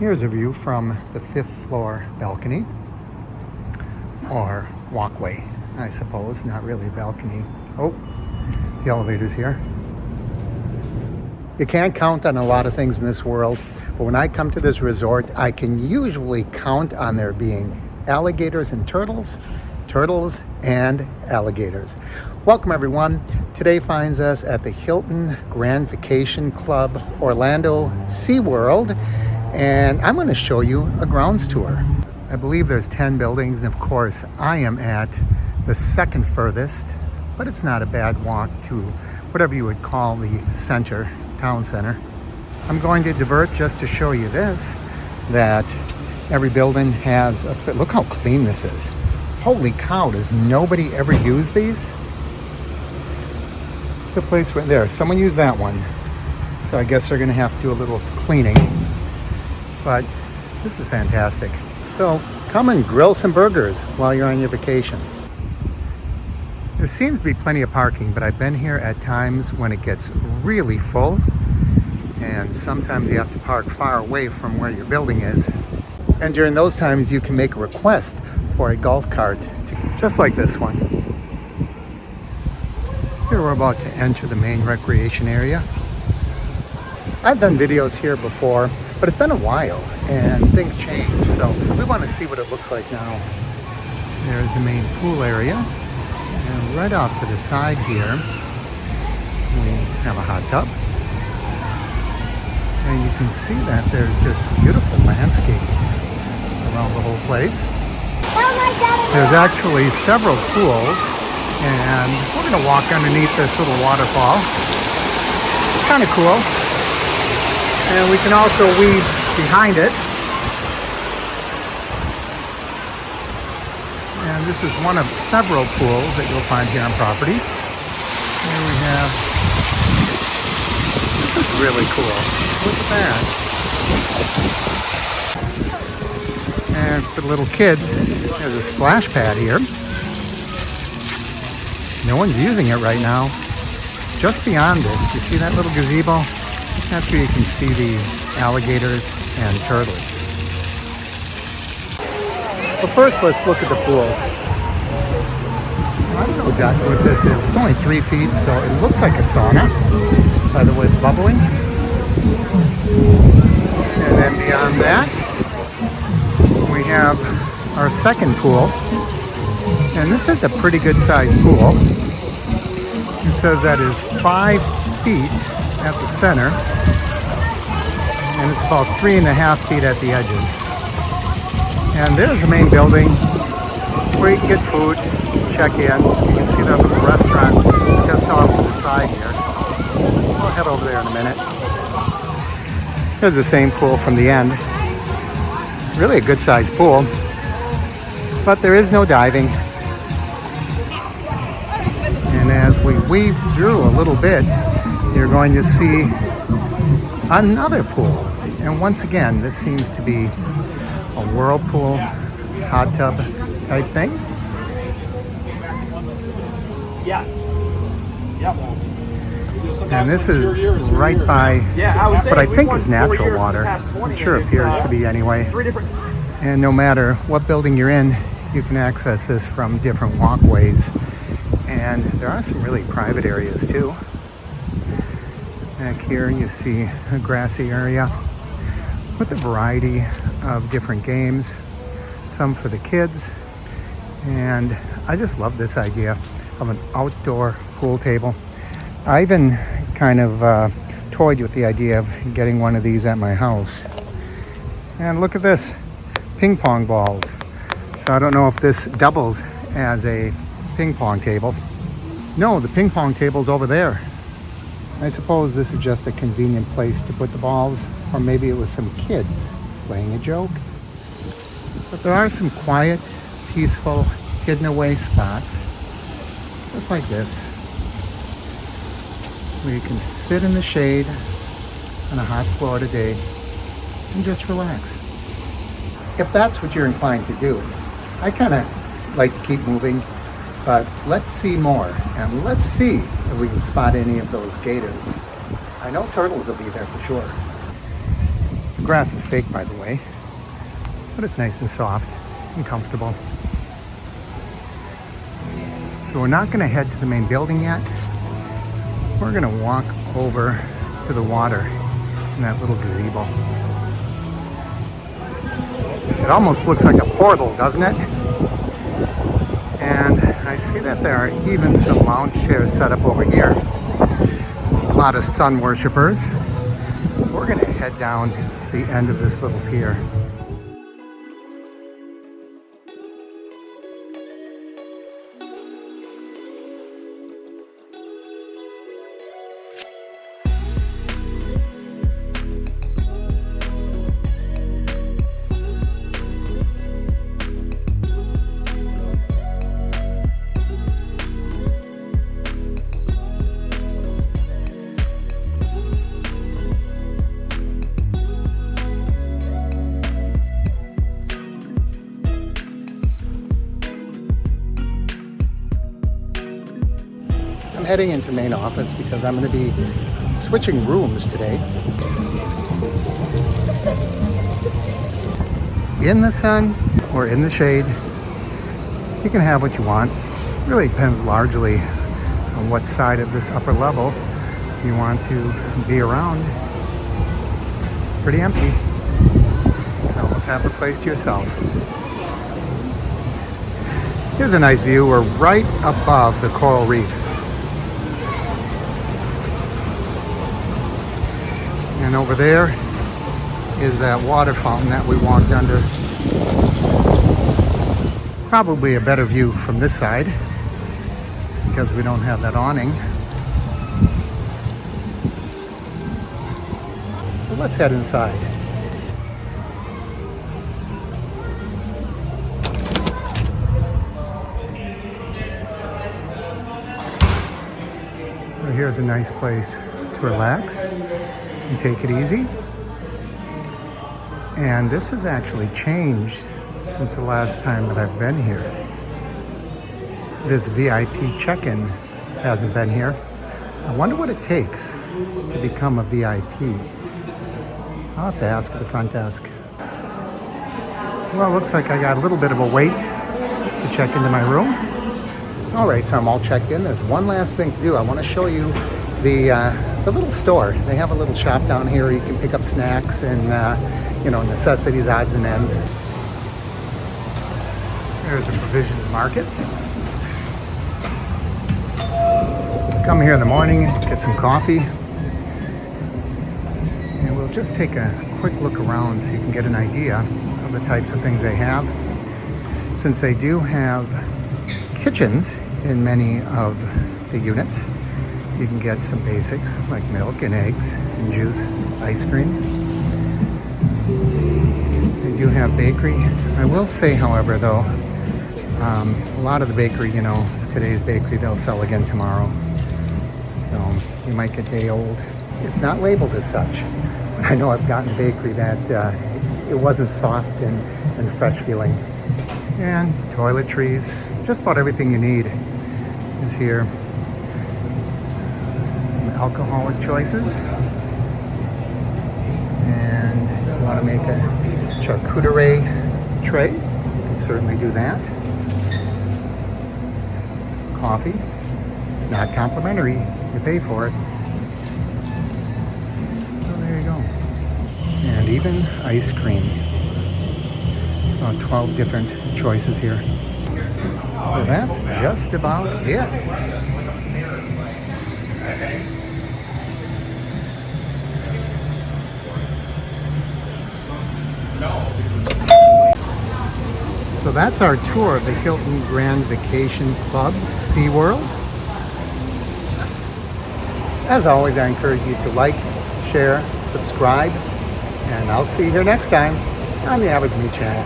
Here's a view from the 5th floor balcony, or walkway, I suppose, not really a balcony. Oh, the elevator's here. You can't count on a lot of things in this world, but when I come to this resort, I can usually count on there being alligators and turtles, turtles and alligators. Welcome everyone. Today finds us at the Hilton Grand Vacations Club, Orlando, SeaWorld, and I'm going to show you a grounds tour. I believe there's 10 buildings, and of course I am at the second furthest, but it's not a bad walk to whatever you would call the center, town center. I'm going to divert just to show you this, that every building has a, look how clean this is. Holy cow, does nobody ever use these? The place right there, someone used that one. So I guess they're gonna have to do a little cleaning. But this is fantastic. So come and grill some burgers while you're on your vacation. There seems to be plenty of parking, but I've been here at times when it gets really full, and sometimes you have to park far away from where your building is. And during those times you can make a request for a golf cart, just like this one. Here we're about to enter the main recreation area. I've done videos here before, but it's been a while and things change, so we want to see what it looks like now. There's the main pool area, and right off to the side here we have a hot tub, and you can see that there's just beautiful landscape around the whole place. There's actually several pools, and we're going to walk underneath this little waterfall. It's kind of cool. And we can also weave behind it. And this is one of several pools that you'll find here on property. Here we have, this is really cool. Look at that. And for the little kids, there's a splash pad here. No one's using it right now. Just beyond it, you see that little gazebo? That's where you can see the alligators and turtles. But first, let's look at the pools. I don't know exactly what this is. It's only 3 feet, so it looks like a sauna. By the way, it's bubbling. And then beyond that, we have our second pool. And this is a pretty good sized pool. It says that is 5 feet at the center, and it's about 3.5 feet at the edges. And there's the main building where you can get food, check in. You can see that little restaurant just off to the side here. We'll head over there in a minute. Here's the same pool from the end. Really a good sized pool, but there is no diving. And as we weave through a little bit, you're going to see another pool. And once again, this seems to be a whirlpool, hot tub type thing. Yes. And this is right by what I think is natural water. It sure appears to be anyway. And no matter what building you're in, you can access this from different walkways. And there are some really private areas too. Back here you see a grassy area with a variety of different games, some for the kids. And I just love this idea of an outdoor pool table. I even kind of toyed with the idea of getting one of these at my house. And look at this, ping pong balls. So I don't know if this doubles as a ping pong table. No, the ping pong table's over there. I suppose this is just a convenient place to put the balls, or maybe it was some kids playing a joke. But there are some quiet, peaceful, hidden away spots, just like this, where you can sit in the shade on a hot Florida day and just relax. If that's what you're inclined to do, I kind of like to keep moving, but let's see more, and let's see if we can spot any of those gators. I know turtles will be there for sure. The grass is fake, by the way, but it's nice and soft and comfortable. So we're not going to head to the main building yet. We're going to walk over to the water in that little gazebo. It almost looks like a portal, doesn't it? And I see that there are even some lounge chairs set up over here. A lot of sun worshipers. We're going to head down to the end of this little pier. I'm heading into main office because I'm going to be switching rooms today. In the sun or in the shade, you can have what you want. It really depends largely on what side of this upper level you want to be around. Pretty empty. You almost have the place to yourself. Here's a nice view. We're right above the coral reef. And over there is that water fountain that we walked under. Probably a better view from this side because we don't have that awning. So let's head inside. So here's a nice place to relax and take it easy. And this has actually changed since the last time that I've been here. This VIP check-in hasn't been here. I wonder what it takes to become a VIP. I'll have to ask at the front desk. Well, it looks like I got a little bit of a wait to check into my room. All right, so I'm all checked in. There's one last thing to do. I want to show you the little store. They have a little shop down here. You can pick up snacks and necessities, odds and ends. There's a provisions market. Come here in the morning, get some coffee, and we'll just take a quick look around so you can get an idea of the types of things they have. Since they do have kitchens in many of the units, you can get some basics like milk and eggs and juice, ice cream. They do have bakery. I will say, however, though, a lot of the bakery, today's bakery, they'll sell again tomorrow. So you might get day old. It's not labeled as such. I know I've gotten bakery that it wasn't soft and fresh feeling. And toiletries, just about everything you need is here. Some alcoholic choices. And if you want to make a charcuterie tray, you can certainly do that. Coffee. It's not complimentary. You pay for it. So there you go. And even ice cream. About 12 different choices here. So that's just about it. So that's our tour of the Hilton Grand Vacations Club, SeaWorld. As always, I encourage you to like, share, subscribe, and I'll see you here next time on the Average Me channel.